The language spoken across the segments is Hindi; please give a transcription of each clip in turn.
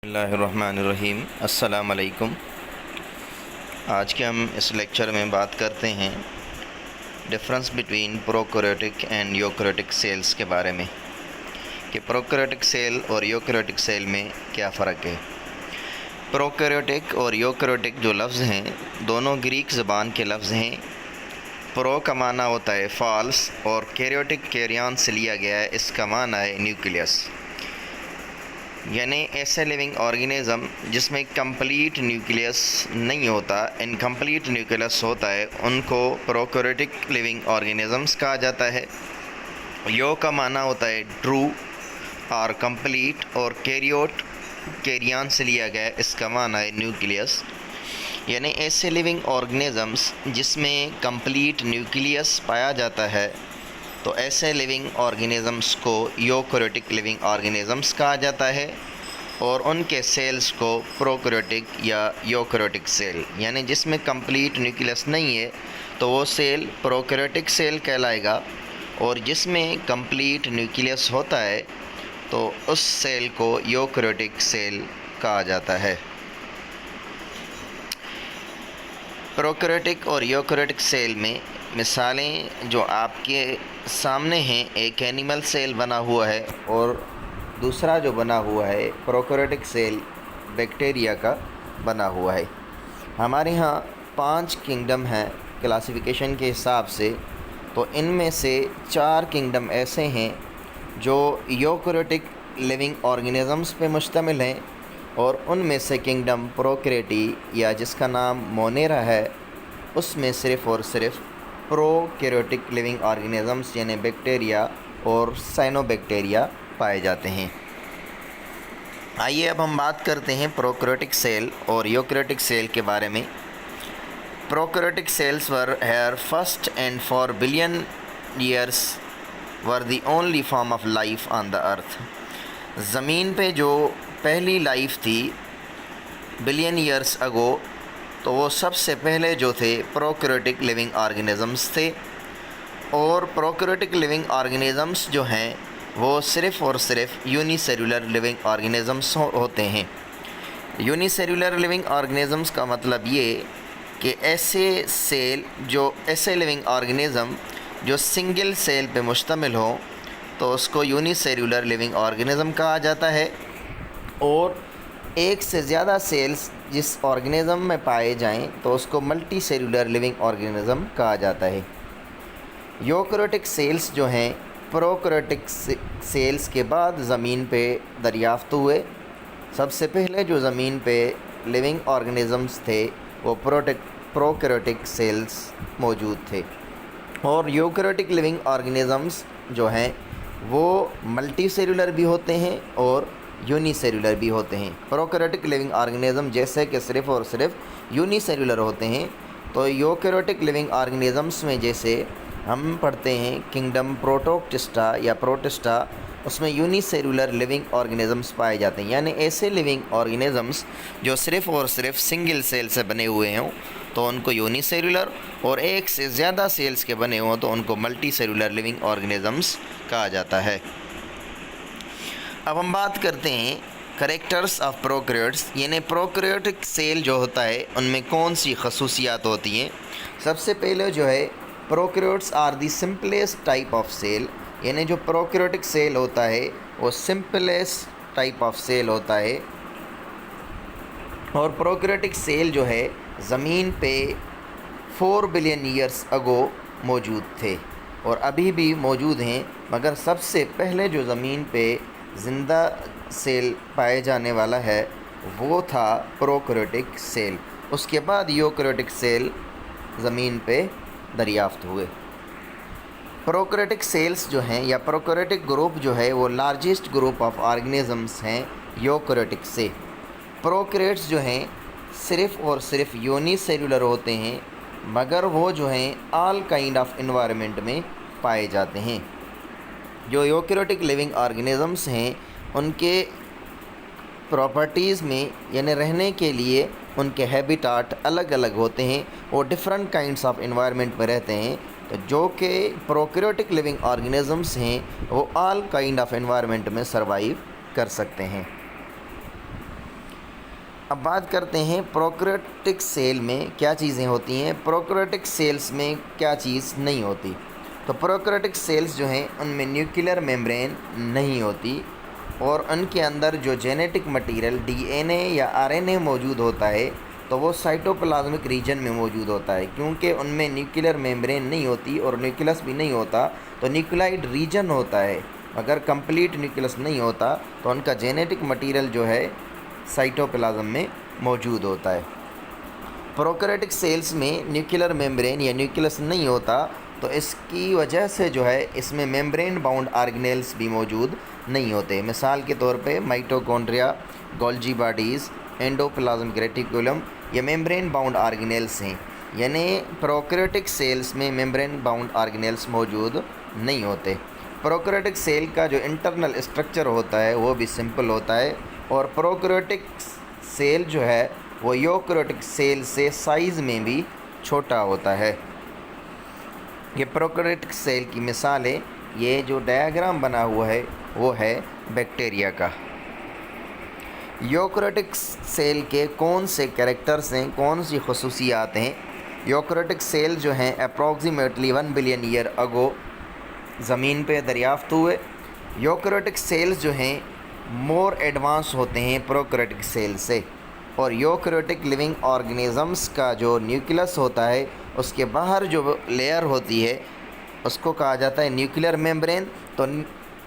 बिस्मिल्लाहिर्रहमानिर्रहीम। अस्सलाम वालेकुम। आज के हम इस लेक्चर में बात करते हैं difference between prokaryotic and eukaryotic cells के बारे में कि प्रोकैरियोटिक सेल और यूकैरियोटिक सेल में क्या फ़र्क है। प्रोकैरियोटिक और यूकैरियोटिक जो लफ्ज़ हैं दोनों ग्रीक ज़बान के लफ्ज़ हैं। प्रो का माना होता है फॉल्स और कैरियोटिक कैरियन से लिया गया है, इसका माना है न्यूक्लियस। यानी ऐसे लिविंग ऑर्गेनिज़म जिसमें कंप्लीट न्यूक्लियस नहीं होता, इनकम्प्लीट न्यूक्लियस होता है, उनको प्रोकैरियोटिक लिविंग ऑर्गेनिज़म्स कहा जाता है। यो का माना होता है ट्रू और कंप्लीट और कैरियोट कैरियन से लिया गया है, इसका माना है न्यूक्लियस। यानी ऐसे लिविंग ऑर्गेनिज़म्स जिसमें कंप्लीट न्यूक्लियस पाया जाता है तो ऐसे लिविंग ऑर्गेनिज़म्स को यूकैरियोटिक लिविंग ऑर्गेनिज़म्स कहा जाता है और उनके सेल्स को प्रोकैरियोटिक या यूकैरियोटिक सेल, यानी जिसमें कंप्लीट न्यूक्लियस नहीं है तो वो सेल प्रोकैरियोटिक सेल कहलाएगा, और जिसमें कंप्लीट न्यूक्लियस होता है तो उस सेल को यूकैरियोटिक सेल कहा जाता है। प्रोकैरियोटिक और यूकैरियोटिक सेल में मिसालें जो आपके सामने हैं, एक एनिमल सेल बना हुआ है और दूसरा जो बना हुआ है प्रोकैरियोटिक सेल बैक्टीरिया का बना हुआ है। हमारे यहाँ 5 किंगडम हैं क्लासिफिकेशन के हिसाब से, तो इनमें से 4 किंगडम ऐसे हैं जो यूकैरियोटिक लिविंग ऑर्गेनिज़म्स पे मुश्तमिल हैं और उनमें से किंगडम प्रोकैरियोटी या जिसका नाम मोनेरा है उसमें सिर्फ़ और सिर्फ प्रोकैरियोटिक लिविंग ऑर्गेनिज़म्स यानी बैक्टीरिया और साइनोबैक्टीरिया पाए जाते हैं। आइए अब हम बात करते हैं प्रोकैरियोटिक सेल और यूकैरियोटिक सेल के बारे में। Prokaryotic cells were hair first and for billion years were the only form of life on the earth. ज़मीन पे जो पहली लाइफ थी बिलियन ईयर्स अगो, तो वो सबसे पहले जो थे प्रोकैरियोटिक लिविंग ऑर्गेनिज़म्स थे। और प्रोकैरियोटिक लिविंग ऑर्गेनिज़म्स जो हैं वो सिर्फ़ और सिर्फ यूनिसेल्युलर लिविंग ऑर्गेनिज़म्स होते हैं। यूनिसेल्युलर लिविंग ऑर्गेनिज़म्स का मतलब ये कि ऐसे सेल जो ऐसे लिविंग ऑर्गेनिज़म जो सिंगल सेल पे मुश्तमिल हो तो उसको यूनिसेल्युलर लिविंग ऑर्गेनिज़म कहा जाता है, और एक से ज़्यादा सेल्स जिस ऑर्गेनिज़म में पाए जाएं तो उसको मल्टी सेल्युलर लिविंग ऑर्गेनिज़म कहा जाता है। यूकैरियोटिक सेल्स जो हैं प्रोकैरियोटिक सेल्स के बाद ज़मीन पे दरियाफ़्त हुए। सबसे पहले जो ज़मीन पे लिविंग ऑर्गेनिज़म्स थे वो प्रोकैरियोटिक सेल्स मौजूद थे, और यूकैरियोटिक लिविंग ऑर्गेनिज़म्स जो हैं वो मल्टी सेल्युलर भी होते हैं और यूनिसेल्युलर भी होते हैं। प्रोकैरियोटिक लिविंग ऑर्गेनिज़म जैसे कि सिर्फ़ और सिर्फ यूनिसेल्युलर होते हैं, तो यूकैरियोटिक लिविंग ऑर्गेनिज़म्स में जैसे हम पढ़ते हैं किंगडम प्रोटोक्टिस्टा या प्रोटिस्टा, उसमें यूनिसेल्युलर लिविंग ऑर्गेनिज़म्स पाए जाते हैं। यानी ऐसे लिविंग ऑर्गेनिज़म्स जो सिर्फ़ और सिर्फ सिंगल सेल से बने हुए हों तो उनको यूनिसेल्युलर, और एक से ज़्यादा सेल्स के बने हों तो उनको मल्टी सेल्युलर लिविंग ऑर्गेनिज़म्स कहा जाता है। अब हम बात करते हैं करैक्टर्स ऑफ प्रोकैरियोट्स, यानी प्रोकैरियोटिक सेल जो होता है उनमें कौन सी खसूसियात होती हैं। सबसे पहले जो है prokaryotes are the simplest type of cell, यानी जो प्रोकैरियोटिक सेल होता है वो सिंपलेस्ट टाइप ऑफ सेल होता है। और प्रोकैरियोटिक सेल जो है ज़मीन पे 4 बिलियन ईयर्स अगो मौजूद थे और अभी भी मौजूद हैं, मगर सबसे पहले जो ज़मीन पे ज़िंदा सेल पाए जाने वाला है वो था प्रोकैरियोटिक सेल। उसके बाद यूकैरियोटिक सेल ज़मीन पे दरियाफ़्त हुए। प्रोकैरियोटिक सेल्स जो हैं या प्रोकैरियोटिक ग्रुप जो है वो लार्जेस्ट ग्रुप ऑफ ऑर्गेनिज़म्स हैं यूकैरियोटिक से। प्रोकैरियोट्स जो हैं सिर्फ़ और सिर्फ यूनिसेल्युलर होते हैं, मगर वो जो हैं ऑल काइंड ऑफ इन्वायरमेंट में पाए जाते हैं। जो यूकैरियोटिक लिविंग ऑर्गेनिज़म्स हैं उनके प्रॉपर्टीज़ में यानी रहने के लिए उनके हैबिटाट अलग अलग होते हैं, वो डिफरेंट काइंड्स ऑफ इन्वायरमेंट में रहते हैं। तो जो कि प्रोकैरियोटिक लिविंग ऑर्गेनिज़म्स हैं वो ऑल काइंड ऑफ इन्वायरमेंट में सर्वाइव कर सकते हैं। अब बात करते हैं प्रोकैरियोटिक सेल में क्या चीज़ें होती हैं, प्रोकैरियोटिक सेल्स में क्या चीज़ नहीं होती। तो प्रोकैरियोटिक सेल्स जो हैं उनमें न्यूक्लियर मेम्ब्रेन नहीं होती और उनके अंदर जो जेनेटिक मटेरियल डीएनए या आरएनए मौजूद होता है तो वो साइटोप्लाज्मिक रीजन में मौजूद होता है। क्योंकि उनमें न्यूक्लियर मेम्ब्रेन नहीं होती और न्यूक्लियस भी नहीं होता तो न्यूक्लियाइड रीजन होता है। अगर कंप्लीट न्यूक्लियस नहीं होता तो उनका जेनेटिक मटेरियल जो है साइटोप्लाज्म में मौजूद होता है। प्रोकैरियोटिक सेल्स में न्यूक्लियर मेम्ब्रेन या न्यूक्लियस नहीं होता तो इसकी वजह से जो है इसमें मेम्ब्रेन बाउंड ऑर्गेनेल्स भी मौजूद नहीं होते। मिसाल के तौर पे mitochondria, Golgi bodies, endoplasmic reticulum ये मेम्ब्रेन बाउंड ऑर्गेनेल्स हैं। यानी प्रोकैरियोटिक सेल्स में मेम्ब्रेन बाउंड ऑर्गेनेल्स मौजूद नहीं होते। प्रोकैरियोटिक सेल का जो इंटरनल स्ट्रक्चर होता है वो भी सिंपल होता है और प्रोकैरियोटिक सेल जो है वो यूकैरियोटिक सेल से साइज़ में भी छोटा होता है। ये प्रोकैरियोटिक सेल की मिसाल है। ये जो डायग्राम बना हुआ है वो है बैक्टीरिया का। यूकैरियोटिक सेल के कौन से कैरेक्टर्स हैं, कौन सी खसूसियात हैं। यूकैरियोटिक सेल जो हैं अप्रॉक्सीमेटली 1 बिलियन ईयर अगो ज़मीन पे दरियाफ़्त हुए। यूकैरियोटिक सेल्स जो हैं मोर एडवांस होते हैं प्रोकैरियोटिक सेल से और यूकैरियोटिक लिविंग ऑर्गेनिज़म्स का जो न्यूक्लियस होता है उसके बाहर जो लेयर होती है उसको कहा जाता है न्यूक्लियर मेम्ब्रेन। तो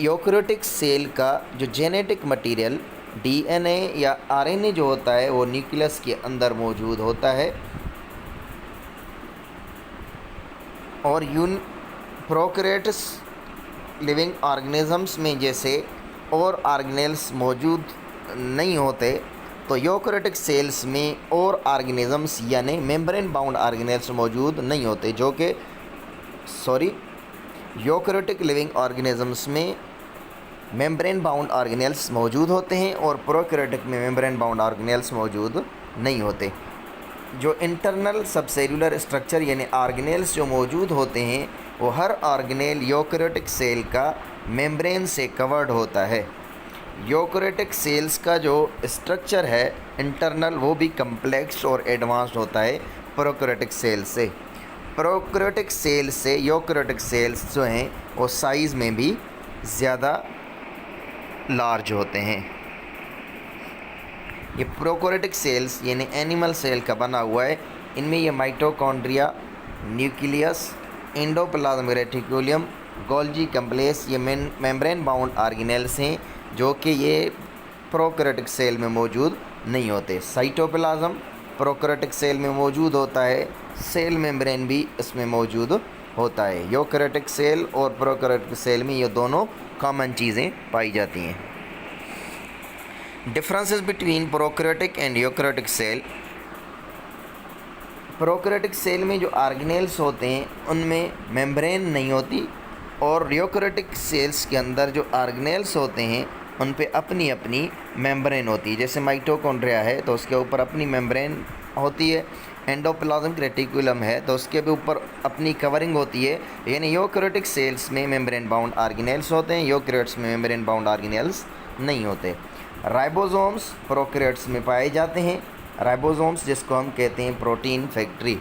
यूकैरियोटिक सेल का जो जेनेटिक मटेरियल डीएनए या आरएनए जो होता है वो न्यूक्लियस के अंदर मौजूद होता है और प्रोकैरियोटिक लिविंग ऑर्गेनिज़म्स में जैसे और ऑर्गेनेल्स मौजूद नहीं होते तो यूकैरियोटिक सेल्स में और ऑर्गेनिज़म्स यानी मेम्ब्रेन बाउंड ऑर्गेनेल्स मौजूद नहीं होते यूकैरियोटिक लिविंग ऑर्गेनिज़म्स में मेम्ब्रेन बाउंड ऑर्गेनेल्स मौजूद होते हैं और प्रोकैरियोटिक में मेम्ब्रेन बाउंड ऑर्गेनेल्स मौजूद नहीं होते। जो इंटरनल सबसेल्यूलर स्ट्रक्चर यानी ऑर्गेनेल्स जो मौजूद होते हैं वो हर ऑर्गेनेल यूकैरियोटिक सेल का मेम्ब्रेन से कवर्ड होता है। यूकैरियोटिक सेल्स का जो स्ट्रक्चर है इंटरनल वो भी कम्प्लेक्स और एडवांस्ड होता है प्रोकैरियोटिक सेल से। प्रोकैरियोटिक सेल से यूकैरियोटिक सेल्स जो हैं वो साइज़ में भी ज़्यादा लार्ज होते हैं। ये प्रोकैरियोटिक सेल्स यानी एनिमल सेल का बना हुआ है। इनमें ये mitochondria, nucleus, endoplasmic reticulum, Golgi complex ये मेम्ब्रेन बाउंड ऑर्गेनेल्स हैं जो कि ये प्रोकैरियोटिक सेल में मौजूद नहीं होते। साइटोप्लाज्म प्रोकैरियोटिक सेल में मौजूद होता है, सेल मेम्ब्रेन भी इसमें मौजूद होता है। यूकैरियोटिक सेल और प्रोकैरियोटिक सेल में ये दोनों कॉमन चीज़ें पाई जाती हैं। Differences between prokaryotic and eukaryotic cell. Prokaryotic cell में जो ऑर्गेनेल्स होते हैं उनमें मेम्ब्रेन नहीं होती और यूकैरियोटिक सेल्स के अंदर जो ऑर्गेनेल्स होते हैं उन पे अपनी अपनी मेम्ब्रेन होती है। जैसे माइटोकॉन्ड्रिया है तो उसके ऊपर अपनी मेम्ब्रेन होती है, एंडोप्लाज्मिक रेटिकुलम है तो उसके भी ऊपर अपनी कवरिंग होती है। यानी यूकैरियोटिक सेल्स में मेम्ब्रेन बाउंड ऑर्गेनेल्स होते हैं, यूकैरियोट्स में मेम्ब्रेन बाउंड ऑर्गेनेल्स नहीं होते। राइबोसोम्स प्रोकैरियोट्स में पाए जाते हैं। राइबोसोम्स जिसको हम कहते हैं प्रोटीन फैक्ट्री।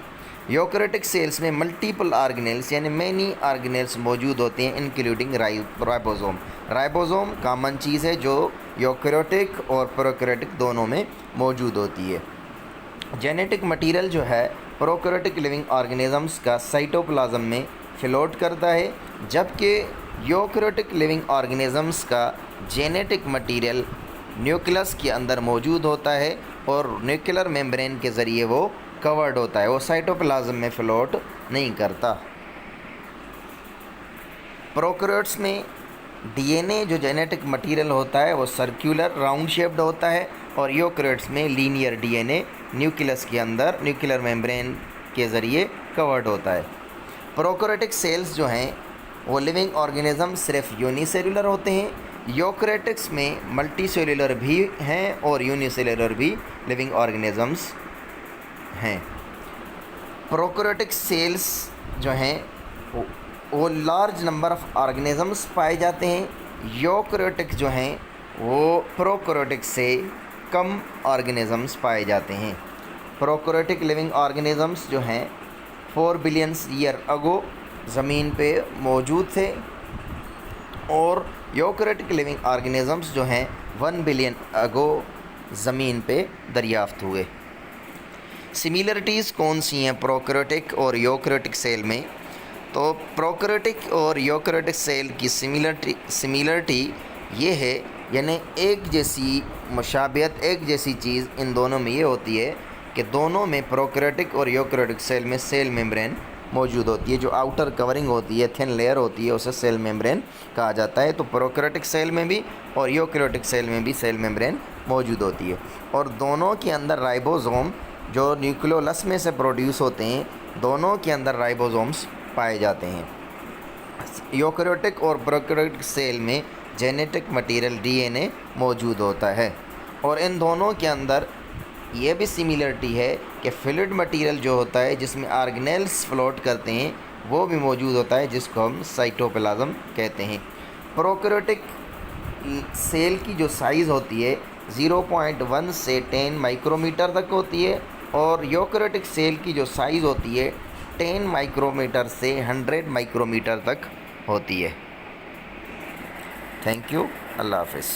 यूकैरियोटिक सेल्स में मल्टीपल ऑर्गेनेल्स यानी मैनी ऑर्गेनेल्स मौजूद होते हैं इंक्लूडिंग राइबोसोम। राइबोसोम कॉमन चीज़ है जो यूकैरियोटिक और प्रोकैरियोटिक दोनों में मौजूद होती है। जेनेटिक मटेरियल जो है प्रोकैरियोटिक लिविंग ऑर्गेनिजम्स का साइटोप्लाज्म में फ्लोट करता है, जबकि यूकैरियोटिक लिविंग ऑर्गेनिजम्स का जेनेटिक मटेरियल न्यूक्लियस के अंदर मौजूद होता है और न्यूक्लियर मेम्ब्रेन के ज़रिए वो कवर्ड होता है, वो साइटोप्लाज्म में फ्लोट नहीं करता। प्रोकैरियोट्स में डीएनए जो जेनेटिक मटेरियल होता है वो सर्कुलर राउंड शेप्ड होता है और यूकैरियोट्स में लीनियर डीएनए न्यूक्लियस के अंदर न्यूक्लियर मेम्ब्रेन के ज़रिए कवर्ड होता है। प्रोकैरियोटिक सेल्स जो हैं वो लिविंग ऑर्गेनिज्म सिर्फ यूनिसेलुलर होते हैं। यूकैरियोटिक्स में मल्टीसेलुलर भी हैं और यूनिसेलुलर भी लिविंग ऑर्गेनिजम्स हैं। प्रोकैरियोटिक सेल्स जो हैं वो लार्ज नंबर ऑफ ऑर्गेनिजम्स पाए जाते हैं। यूकैरियोटिक जो हैं वो प्रोकैरियोटिक से कम ऑर्गेनिजम्स पाए जाते हैं। प्रोकैरियोटिक लिविंग ऑर्गेनिजम्स जो हैं 4 बिलियन ईयर अगो ज़मीन पे मौजूद थे और यूकैरियोटिक लिविंग ऑर्गेनिजम्स जो हैं 1 बिलियन अगो ज़मीन पे दरियाफ़्त हुए। सिमिलरिटीज़ कौन सी हैं प्रोकैरियोटिक और यूकैरियोटिक सेल में? तो प्रोकैरियोटिक और यूकैरियोटिक सेल की सिमिलरिटी ये है, यानी एक जैसी मुशाबियत, एक जैसी चीज़ इन दोनों में ये होती है कि दोनों में प्रोकैरियोटिक और यूकैरियोटिक सेल में सेल मेम्ब्रेन मौजूद होती है। जो आउटर कवरिंग होती है, थिन लेयर होती है, उसे सेल मेम्ब्रेन कहा जाता है। तो प्रोकैरियोटिक सेल में भी और यूकैरियोटिक सेल में भी सेल मेम्ब्रेन मौजूद होती है और दोनों के अंदर राइबोसोम जो न्यूक्लियोलस में से प्रोड्यूस होते हैं, दोनों के अंदर राइबोसोम्स पाए जाते हैं। यूकैरियोटिक और प्रोकैरियोटिक सेल में जेनेटिक मटेरियल DNA मौजूद होता है और इन दोनों के अंदर ये भी सिमिलरिटी है कि फ्लूइड मटेरियल जो होता है जिसमें ऑर्गेनेल्स फ्लोट करते हैं वो भी मौजूद होता है, जिसको हम साइटोप्लाज्म कहते हैं। प्रोकैरियोटिक सेल की जो साइज़ होती है 0.1 से 10 माइक्रोमीटर तक होती है और यूकैरियोटिक सेल की जो साइज़ होती है 10 माइक्रोमीटर से 100 माइक्रोमीटर तक होती है। Thank you. अल्लाह हाफ़िज़।